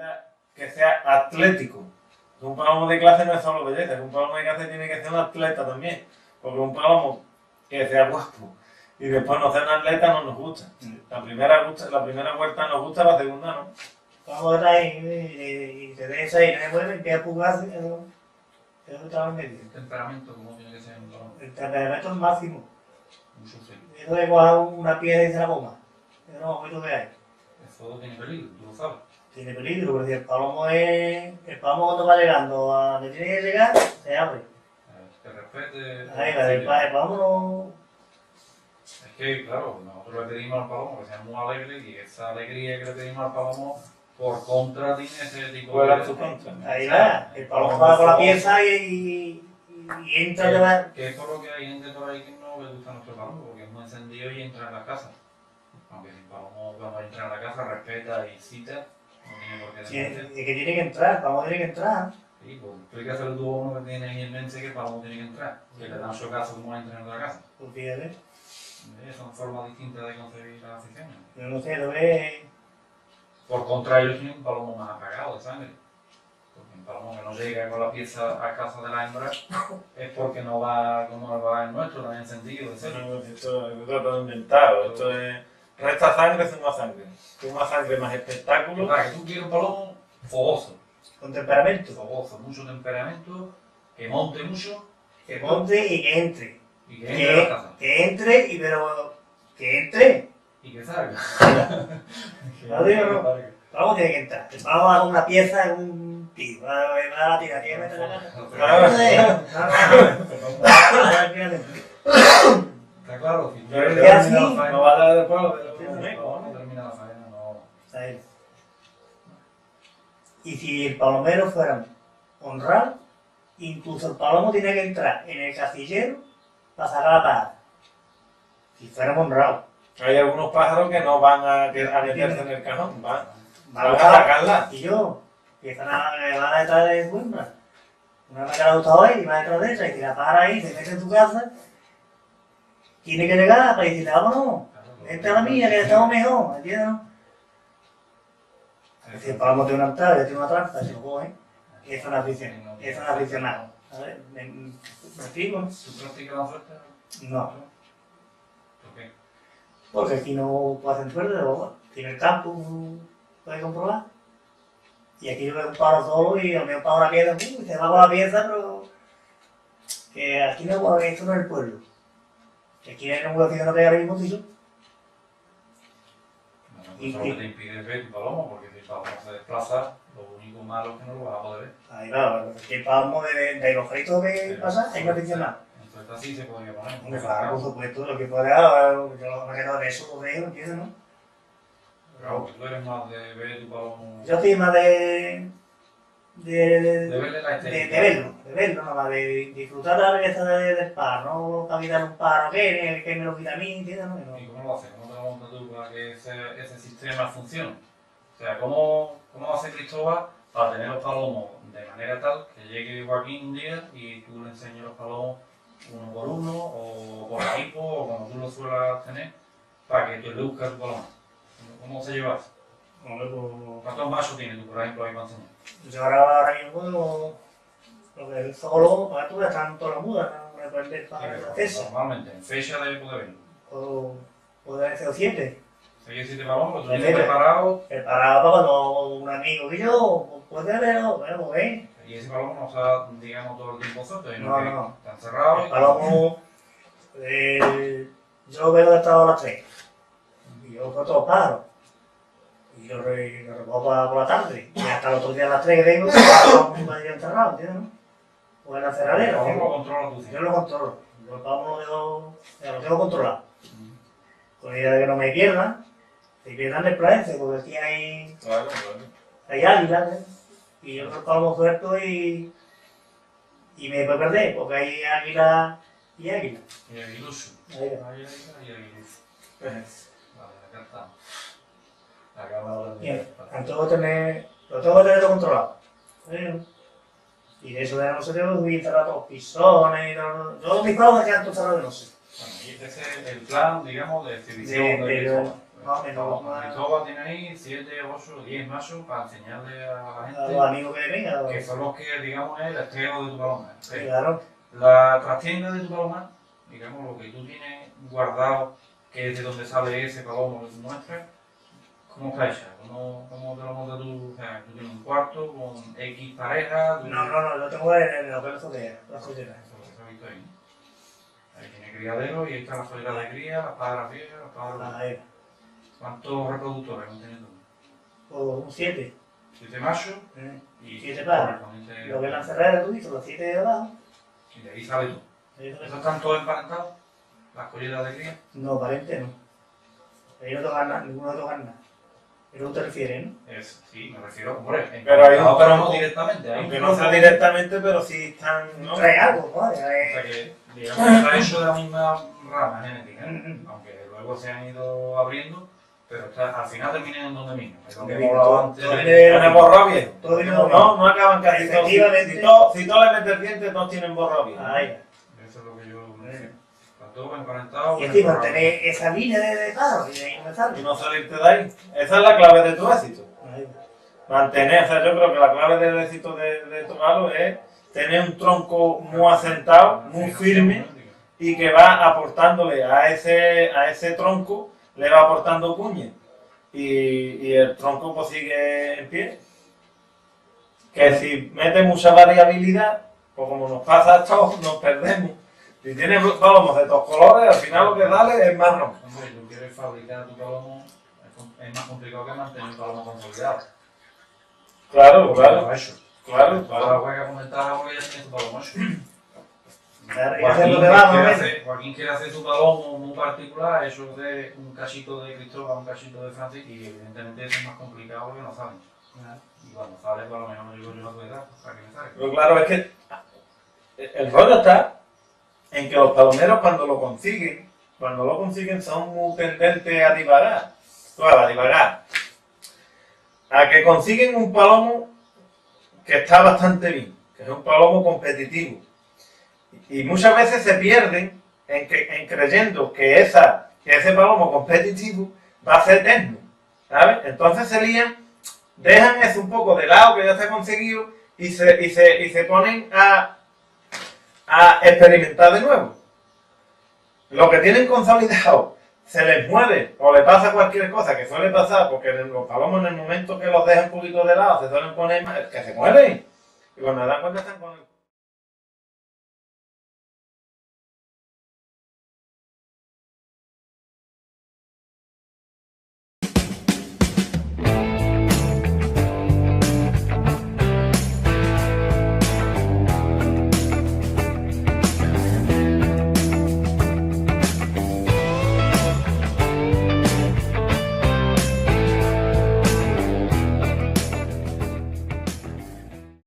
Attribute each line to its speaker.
Speaker 1: necesita que sea atlético. Un palomo de clase no es solo belleza, un palomo de clase tiene que ser un atleta también. Porque un palomo que sea guapo y después no sea un atleta no nos gusta. La primera vuelta nos gusta, la segunda no.
Speaker 2: Vamos a estar ahí y te dejes ahí, no me mueves, empieza a pulgarse, eso estaba en medio.
Speaker 3: El temperamento, ¿cómo tiene que ser un balón?
Speaker 2: El temperamento es máximo.
Speaker 3: Mucho frío.
Speaker 2: Eso de coger una piedra y se la ponga. Eso no, momento que hay.
Speaker 3: Eso tiene peligro, tú lo sabes.
Speaker 2: Tiene peligro, porque si el palomo cuando va llegando a donde tiene que llegar, se abre.
Speaker 3: Que respete.
Speaker 2: Ahí, el palomo no.
Speaker 3: Es que, claro, nosotros le pedimos al palomo que sea muy alegre y esa alegría que le pedimos al palomo, por contra, tiene ese tipo
Speaker 1: Juega
Speaker 3: de.
Speaker 1: en su contra.
Speaker 2: Ahí va, el palomo va con la pieza y entra de la.
Speaker 3: Que es por lo que hay gente por ahí que no le gusta nuestro palomo, porque es muy encendido y entra en la casa. Aunque si el palomo cuando entra en la casa respeta y cita, no tiene por qué
Speaker 2: Sí,
Speaker 3: defender.
Speaker 2: es que tiene que entrar, el palomo tiene que entrar.
Speaker 3: Sí, pues explícaselo tú a uno que tiene ahí en mente que el palomo tiene que entrar, que le dan su caso como entra en la casa.
Speaker 2: Pues fíjate,
Speaker 3: Son formas distintas de concebir las aficiones.
Speaker 2: yo no sé, lo ves.
Speaker 3: Por contra, yo soy un palomo más apagado de sangre. Porque un palomo que no llega con la pieza a casa de la hembra es porque no va como va el nuestro, también en sentido de ser.
Speaker 1: No, esto es todo inventado. Esto es resta sangre, suma sangre. Suma sangre más espectáculo.
Speaker 3: Claro, que tú quieres un palomo fogoso,
Speaker 2: Con temperamento.
Speaker 3: fogoso, mucho temperamento, que monte mucho
Speaker 2: Que monte y que entre.
Speaker 3: y que entre a la casa.
Speaker 2: Que entre y pero. Que entre.
Speaker 3: Y que salga.
Speaker 2: No digo, no. Vamos, tiene que entrar. El palomo va con una pieza en un tío. Va a la tira, tiene que meter la casa.
Speaker 3: Está claro, si tú
Speaker 1: Pero
Speaker 2: ya sí,
Speaker 1: no va a dar después lo de los
Speaker 3: no termina la faena, no.
Speaker 2: ¿Sabes? Y si el palomero fuera honrado, incluso el palomo tiene que entrar en el casillero para sacar la paja. Si fuéramos honrados.
Speaker 1: Hay algunos pájaros que no van a meterse en el cajón, van a
Speaker 2: Vamos
Speaker 1: sacarla.
Speaker 2: y yo, que van a detrás de su hembra. Una vez que la ha gustado ahí, va detrás de ella, y si la pájara ahí, se mete en tu casa, tiene que llegar para decirle, vámonos, esta es la mía, que estamos mejor, ¿entiendes? Si el palomo tiene una entrada, tiene una trampa, se lo coge, es un aficionado. Es un aficionado. ¿Sabes? ¿Me explico?
Speaker 3: ¿Tú practicas la oferta?
Speaker 2: No,
Speaker 3: ¿Por qué?
Speaker 2: porque aquí no hacen suerte, pero tiene el campo, puede comprobar. Y aquí yo veo un paro solo y al menos pago la pieza, se va con la pieza, pero que aquí no, esto no es el pueblo. Que aquí hay un huevo que hay ahora mismo, tío.
Speaker 3: Bueno, pues eso te impide ver tu palomo, porque si el palomo se desplaza, lo único malo es que no lo vas a poder ver.
Speaker 2: Ahí va, que el palomo de los fritos que pasa, hay que aficionar.
Speaker 3: Entonces así se podría poner.
Speaker 2: Hombre, claro, por supuesto, lo que pueda, yo me quedo de eso, lo dejo, ¿entiendes, no?
Speaker 3: Pero tú eres más de ver tu palomo.
Speaker 2: Yo estoy más
Speaker 3: De verle la estética.
Speaker 2: de verlo, nada más, de disfrutar de la belleza del par, no cavitar un par que me lo quita a mí, ¿entiendes? No,
Speaker 3: ¿Y cómo lo haces? ¿Cómo te lo montas tú para que ese sistema funcione? O sea, ¿cómo hace Cristóbal para tener los palomos de manera tal que llegue Joaquín un día y tú le enseñes los palomos uno por uno, o por equipo, o como tú lo suelas tener, para que tú luzcas tu palomo? ¿Cómo se lleva eso? ¿Cuántos machos tienes tú, por ejemplo, ahí para enseñar?
Speaker 2: yo ahora mismo lo que es solo, para tú están todas las mudas, no me pueden ver para el acceso.
Speaker 3: Normalmente, en fecha debe poder verlo.
Speaker 2: Puedo hacer 7.
Speaker 3: 6 o 7 palomos, pero tú
Speaker 2: Debe
Speaker 3: tienes
Speaker 2: ver.
Speaker 3: preparado.
Speaker 2: Preparado para cuando un amigo y yo, puede verlo, bueno, pues
Speaker 3: Y ese palomo no está, digamos, todo el tiempo suelto, sino
Speaker 2: No,
Speaker 3: que
Speaker 2: no.
Speaker 3: está encerrado.
Speaker 2: el palomo, yo veo estado a las 3. Y yo cojo todos los pájaros. Y lo recojo por la tarde. Y hasta el otro día a las 3 que vengo, el palomo encerrado, ¿entiendes? No? O en la cerradera.
Speaker 3: ¿Cómo
Speaker 2: ¿no?
Speaker 3: lo controla tú?
Speaker 2: Yo lo controlo. Yo el palomo lo tengo controlado. Con la idea de que no me pierdan. Si pierdan el planete, porque aquí hay
Speaker 1: Claro.
Speaker 2: águilas, ¿eh? Y yo el palomo suelto y me puede perder, porque hay águila y águila.
Speaker 3: Y aguilucho.
Speaker 2: Ahí va.
Speaker 3: Águila y aguilucho.
Speaker 1: Pues,
Speaker 3: Vale, acá estamos. Acabamos de
Speaker 2: Bien, lo tengo que tener todo controlado. Y de eso de no sé qué, voy a instalar todos los pisones y todo. Yo mis palomos quedan todos cerrados de no sé.
Speaker 3: Bueno, y ese es el plan, digamos, de exhibición
Speaker 2: De-
Speaker 3: de Cristóbal.
Speaker 2: Más o menos,
Speaker 3: Juan
Speaker 2: más-
Speaker 3: Cristóbal tiene ahí 7, 8, 10 machos para enseñarle a la
Speaker 2: A
Speaker 3: gente
Speaker 2: los amigos que vengan.
Speaker 3: que son los que, digamos, es el estreno de tu palomar.
Speaker 2: Sí, claro.
Speaker 3: La trastienda de tu palomar, digamos, lo que tú tienes guardado, que es de donde sale ese palomo que tú muestras, ¿cómo está hecha? ¿Cómo te lo montas tú? O sea, tú tienes un cuarto con X parejas.
Speaker 2: No, lo tengo en el hotel de las cocheras.
Speaker 3: Eso es lo que se ha visto ahí, ¿no? Ahí tiene criadero y ahí están las soleras de cría, las padras viejas, las padras.
Speaker 2: Ahí.
Speaker 3: ¿Cuántos reproductores han tenido tú?
Speaker 2: O un 7.
Speaker 3: 7 machos y
Speaker 2: 7 pares.
Speaker 3: correspondiente-
Speaker 2: Lo que es la encerrera, tú dices, los 7 de abajo.
Speaker 3: Y de ahí sale tú. ¿Esos están todos emparentados? ¿Las colleras de cría?
Speaker 2: No, aparente no. Ahí no tocan nada, ninguno toca nada. ¿Pero tú te refieres, no?
Speaker 3: Sí, me refiero, hombre,
Speaker 1: Pero hay un
Speaker 3: emparentados, pero no
Speaker 1: tronco,
Speaker 3: directamente. Hay
Speaker 1: aunque
Speaker 3: un
Speaker 1: no sea
Speaker 3: tronco-
Speaker 1: directamente, pero sí están, ¿no?
Speaker 2: Trae algo, ¿no?
Speaker 3: O sea que, digamos, que está hecho de la misma rama genética, ¿eh? Aunque luego se han ido abriendo, pero al final terminan en donde mismo. Es lo que hemos hablado antes.
Speaker 2: Todo
Speaker 3: de-
Speaker 2: viene de-
Speaker 1: Tienen borrado viejo.
Speaker 2: Todo viene
Speaker 1: No,
Speaker 2: de-
Speaker 1: no acaban casi todos.
Speaker 2: Efectivamente.
Speaker 1: Si todos le metes dientes, todos tienen borrado viejo.
Speaker 2: Ahí.
Speaker 3: Eso es lo que yo me decía. Están todos emparentados.
Speaker 2: Y estoy mantener esa línea de pájaro y de ahí no me
Speaker 1: Y
Speaker 2: sale.
Speaker 1: no salirte de ahí. Esa es la clave de tu éxito.
Speaker 2: Ahí.
Speaker 1: Mantener, o sea, yo creo que la clave del éxito de tu palo es tener un tronco muy asentado, muy firme, y que va aportándole a ese tronco, le va aportando cuña. Y el tronco pues sigue en pie. Que si mete mucha variabilidad, pues como nos pasa a todos, nos perdemos. Si tienes palomos de todos colores, al final lo que sale es marrón.
Speaker 3: Hombre, tú quieres fabricar tu palomo, es más complicado que mantener un palomo consolidado.
Speaker 1: Claro, claro,
Speaker 3: Lo ha hecho.
Speaker 1: claro,
Speaker 3: Ahora
Speaker 1: claro.
Speaker 3: voy a comentar porque ya tiene su palomo hecho.
Speaker 2: Claro, y hacer lo que va, más o menos.
Speaker 3: Joaquín quiere hacer su palomo muy particular, eso de un cachito de Cristóbal, un cachito de Francis, y evidentemente eso es más complicado porque no salen. Y cuando sale, pues a lo mejor no digo yo a tu edad, para que me salga.
Speaker 1: Pero claro, es que el rollo está en que los palomeros cuando lo consiguen son muy tendentes a divagar. Claro, a divagar. A que consiguen un palomo que está bastante bien, que es un palomo competitivo. Y muchas veces se pierden en creyendo que ese palomo competitivo va a ser eterno, ¿sabes? Entonces se lían, dejan eso un poco de lado que ya se ha conseguido y se ponen a experimentar de nuevo. Lo que tienen consolidado se les mueve o le pasa cualquier cosa que suele pasar, porque los palomos en el momento que los dejan un poquito de lado se suelen poner que se mueven y cuando se dan cuenta están con el